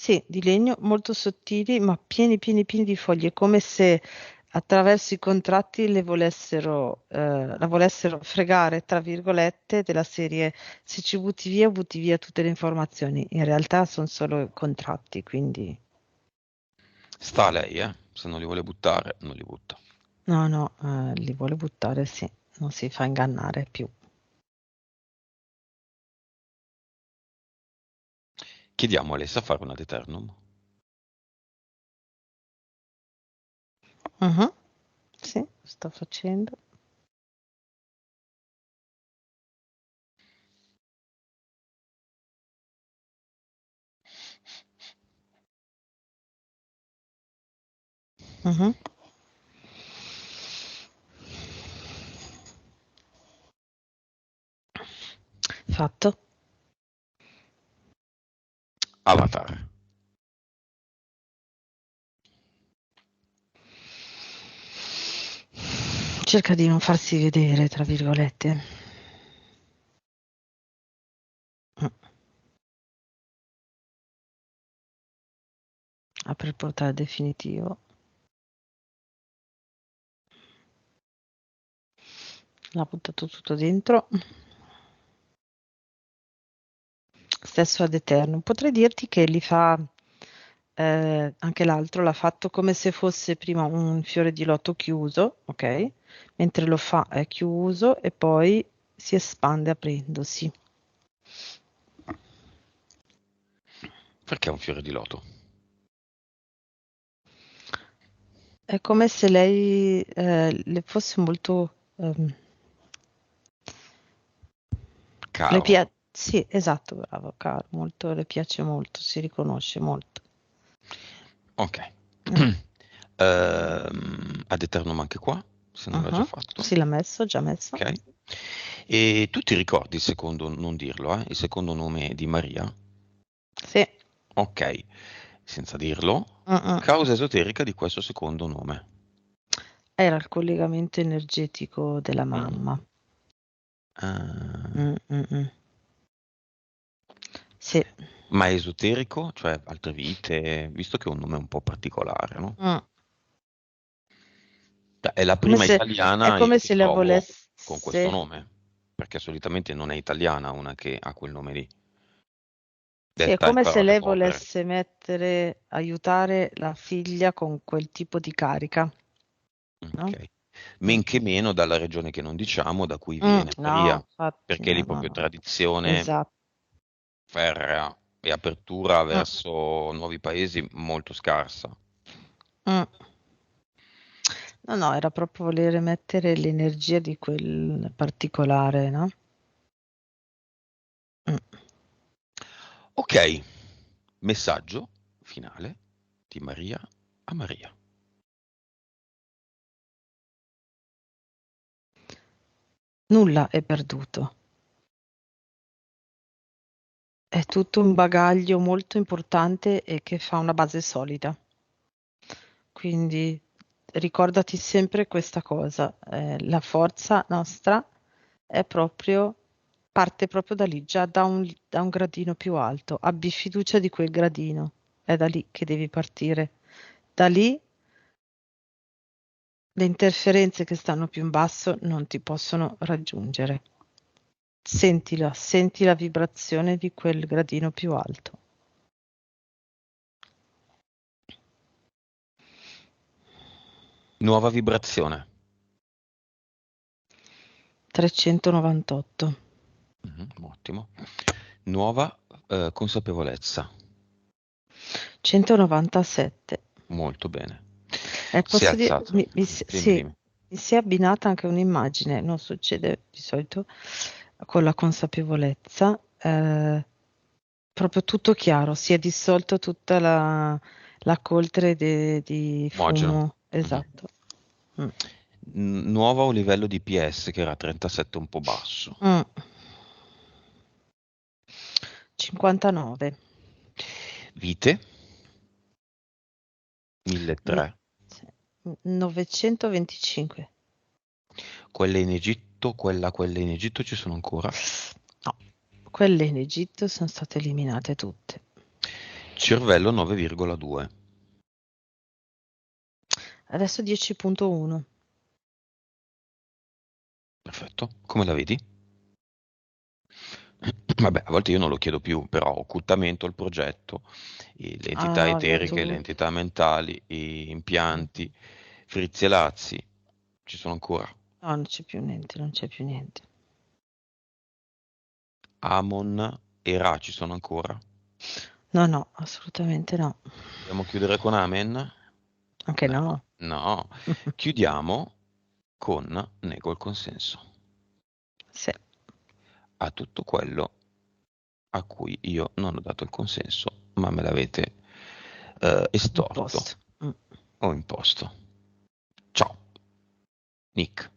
Sì, di legno molto sottili, ma pieni, pieni, pieni di foglie, è come se attraverso i contratti la volessero fregare, tra virgolette, della serie se ci butti via tutte le informazioni. In realtà sono solo contratti, quindi Sta a lei, se non li vuole buttare, non li butta. no, no, li vuole buttare, sì, non si fa ingannare più. Chiediamo a lei sa fare una ad eternum. Mhm, sì, sto facendo. Mhm. Fatto. Avatar. Cerca di non farsi vedere, tra virgolette. Mm. Apri il portale definitivo. L'ha buttato tutto dentro. Stesso ad Eternum. Potrei dirti che li fa anche l'altro l'ha fatto come se fosse prima un fiore di loto chiuso, ok? Mentre lo fa è chiuso e poi si espande aprendosi. Perché è un fiore di loto? È come se lei le fosse molto le Caro. piace. Sì, esatto, bravo, caro, molto, le piace molto, si riconosce molto. Ok. Mm. Ad eternum anche qua, se non l'ha già Mhm. fatto. Sì, l'ha messo, già messo. Ok. E tu ti ricordi il secondo, non dirlo, il secondo nome di Maria? Sì. Ok, senza dirlo. Mm-mm. Causa esoterica di questo secondo nome. Era il collegamento energetico della Mm. mamma. Ah, Mm-mm. Sì. ma è esoterico, cioè altre vite, visto che è un nome un po' particolare, no? Mm. Cioè, è la Come prima se, è italiana io come che se le trovo con questo volesse. nome, perché solitamente non è italiana una che ha quel nome lì, Sì, è detta in come se parole lei povere. volesse mettere, aiutare la figlia con quel tipo di carica, no? Ok. Mm. Men che meno dalla regione che non diciamo, da cui viene No, Maria, infatti, perché lì no, no, proprio no. tradizione Esatto. ferrea e apertura Mm, verso nuovi paesi molto scarsa. mm. No, no, era proprio volere mettere l'energia di quel particolare, no? Mm. Ok, messaggio finale di Maria a Maria. Nulla è perduto. È tutto un bagaglio molto importante e che fa una base solida. Quindi ricordati sempre questa cosa, la forza nostra è proprio, parte proprio da lì, già da un gradino più alto. Abbi fiducia di quel gradino, è da lì che devi partire. Da lì le interferenze che stanno più in basso non ti possono raggiungere. Sentila, senti la vibrazione di quel gradino più alto. Nuova vibrazione. 398. Ottimo. Nuova consapevolezza. 197. Molto bene. Si è Posso dire, alzato. Dimmi, sì, dimmi. mi si è abbinata anche un'immagine, non succede di solito con la consapevolezza, proprio tutto chiaro, si è dissolto tutta la coltre di Immagino. fumo, Mhm. esatto. Mm. Nuovo livello di PS che era 37 un po' basso. Mm. 59. Vite No- 1300. sì, 925. Quelle in Egitto, quelle in Egitto ci sono ancora. No, quelle in Egitto sono state eliminate tutte. cervello 9,2. Adesso 10.1. Perfetto, come la vedi? Vabbè, a volte io non lo chiedo più, però occultamento, il progetto, le entità Ah, vabbè, eteriche, le entità mentali, gli impianti, Frizzi e Lazzi, ci sono ancora. No, non c'è più niente, non c'è più niente. Amon e Ra ci sono ancora. No, no, assolutamente no. Dobbiamo chiudere con Amen? Anche No, no. no. Chiudiamo con nego il consenso Sì, a tutto quello a cui io non ho dato il consenso, ma me l'avete un estorto post. o imposto. Ciao, Nick.